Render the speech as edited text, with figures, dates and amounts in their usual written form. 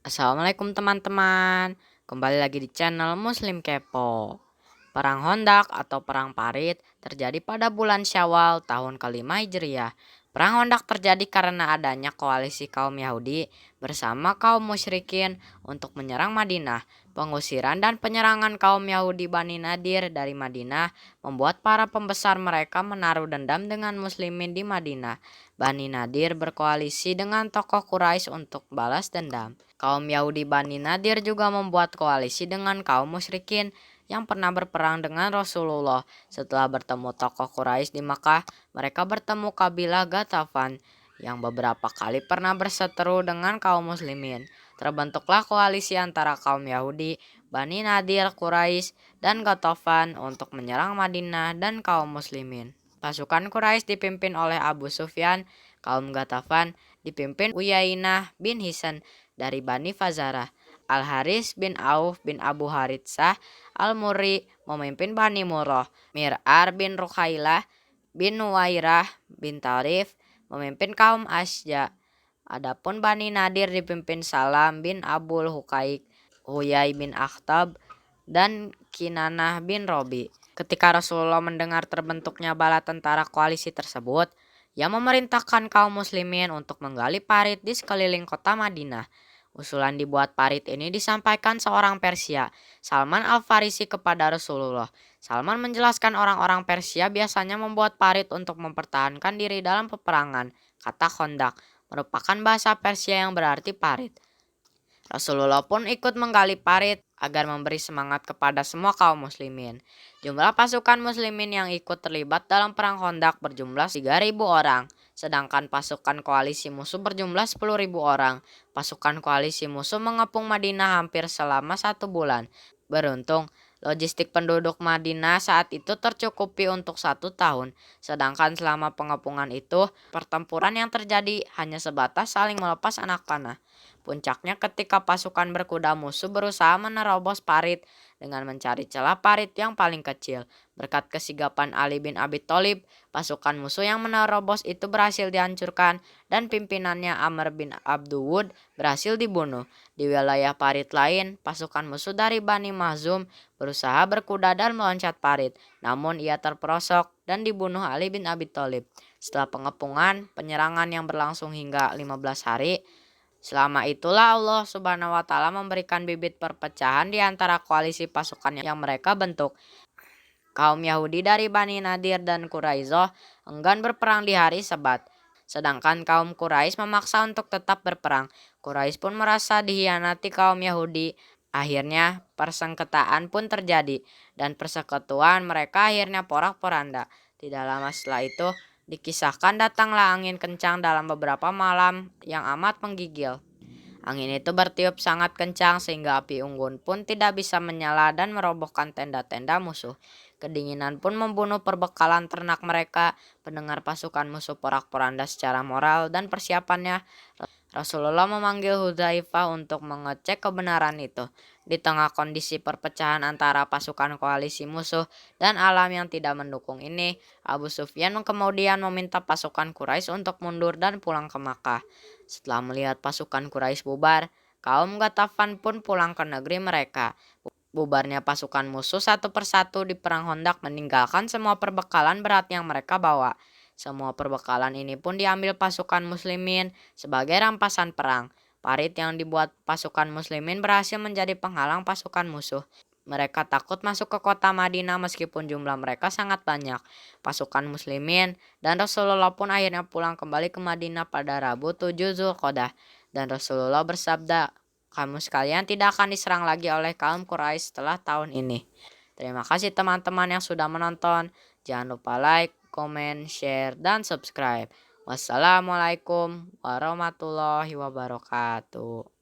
Assalamualaikum teman-teman, kembali lagi di channel Muslim Kepo. Perang Hondak atau Perang Parit terjadi pada bulan Syawal tahun kelima Hijriah. Perang Hondak terjadi karena adanya koalisi kaum Yahudi bersama kaum musyrikin untuk menyerang Madinah. Pengusiran dan penyerangan kaum Yahudi Bani Nadir dari Madinah membuat para pembesar mereka menaruh dendam dengan muslimin di Madinah. Bani Nadir berkoalisi dengan tokoh Quraisy untuk balas dendam. Kaum Yahudi Bani Nadir juga membuat koalisi dengan kaum musyrikin yang pernah berperang dengan Rasulullah. Setelah bertemu tokoh Quraisy di Makkah, mereka bertemu kabilah Ghatafan yang beberapa kali pernah berseteru dengan kaum muslimin. Terbentuklah koalisi antara kaum Yahudi, Bani Nadir, Quraisy, dan Ghatafan untuk menyerang Madinah dan kaum muslimin. Pasukan Quraisy dipimpin oleh Abu Sufyan, kaum Ghatafan dipimpin Uyainah bin Hisan dari Bani Fazarah. Al-Haris bin Auf bin Abu Haritsah Al-Murri memimpin Bani Murrah. Mir'ar bin Rukhailah bin Nuwairah bin Tarif memimpin kaum Asja. Adapun Bani Nadir dipimpin Salam bin Abul Hukaik, Huyai bin Akhtab, dan Kinanah bin Robi. Ketika Rasulullah mendengar terbentuknya bala tentara koalisi tersebut, ia memerintahkan kaum muslimin untuk menggali parit di sekeliling kota Madinah. Usulan dibuat parit ini disampaikan seorang Persia, Salman Al-Farisi, kepada Rasulullah. Salman menjelaskan orang-orang Persia biasanya membuat parit untuk mempertahankan diri dalam peperangan. Kata Khandaq merupakan bahasa Persia yang berarti parit. Rasulullah pun ikut menggali parit agar memberi semangat kepada semua kaum muslimin. Jumlah pasukan muslimin yang ikut terlibat dalam perang Khandaq berjumlah 3.000 orang, sedangkan pasukan koalisi musuh berjumlah 10.000 orang. Pasukan koalisi musuh mengepung Madinah hampir selama 1 bulan. Beruntung, logistik penduduk Madinah saat itu tercukupi untuk 1 tahun, sedangkan selama pengepungan itu, pertempuran yang terjadi hanya sebatas saling melepas anak panah. Puncaknya ketika pasukan berkuda musuh berusaha menerobos parit dengan mencari celah parit yang paling kecil. Berkat kesigapan Ali bin Abi Thalib, pasukan musuh yang menerobos itu berhasil dihancurkan dan pimpinannya Amr bin Abduwud berhasil dibunuh. Di wilayah parit lain, pasukan musuh dari Bani Mahzum berusaha berkuda dan meloncat parit, namun ia terperosok dan dibunuh Ali bin Abi Thalib. Setelah pengepungan, penyerangan yang berlangsung hingga 15 hari, selama itulah Allah Subhanahu wa Ta'ala memberikan bibit perpecahan di antara koalisi pasukan yang mereka bentuk. Kaum Yahudi dari Bani Nadir dan Quraisyah enggan berperang di hari Sabat, sedangkan kaum Quraisy memaksa untuk tetap berperang. Quraisy pun merasa dikhianati kaum Yahudi. Akhirnya persengketaan pun terjadi dan persekutuan mereka akhirnya porak-poranda. Tidak lama setelah itu, dikisahkan datanglah angin kencang dalam beberapa malam yang amat menggigil. Angin itu bertiup sangat kencang sehingga api unggun pun tidak bisa menyala dan merobohkan tenda-tenda musuh. Kedinginan pun membunuh perbekalan ternak mereka. Pendengar pasukan musuh porak-poranda secara moral dan persiapannya, Rasulullah memanggil Hudzaifah untuk mengecek kebenaran itu. Di tengah kondisi perpecahan antara pasukan koalisi musuh dan alam yang tidak mendukung ini, Abu Sufyan kemudian meminta pasukan Quraisy untuk mundur dan pulang ke Makkah. Setelah melihat pasukan Quraisy bubar, kaum Ghatafan pun pulang ke negeri mereka. Bubarnya pasukan musuh satu persatu di perang Khandaq meninggalkan semua perbekalan berat yang mereka bawa. Semua perbekalan ini pun diambil pasukan muslimin sebagai rampasan perang. Parit yang dibuat pasukan muslimin berhasil menjadi penghalang pasukan musuh. Mereka takut masuk ke kota Madinah meskipun jumlah mereka sangat banyak. Pasukan muslimin dan Rasulullah pun akhirnya pulang kembali ke Madinah pada Rabu 7 Zulqa'dah. Dan Rasulullah bersabda, kamu sekalian tidak akan diserang lagi oleh kaum Quraisy setelah tahun ini. Terima kasih teman-teman yang sudah menonton. Jangan lupa like, komen, share, dan subscribe. Wassalamualaikum warahmatullahi wabarakatuh.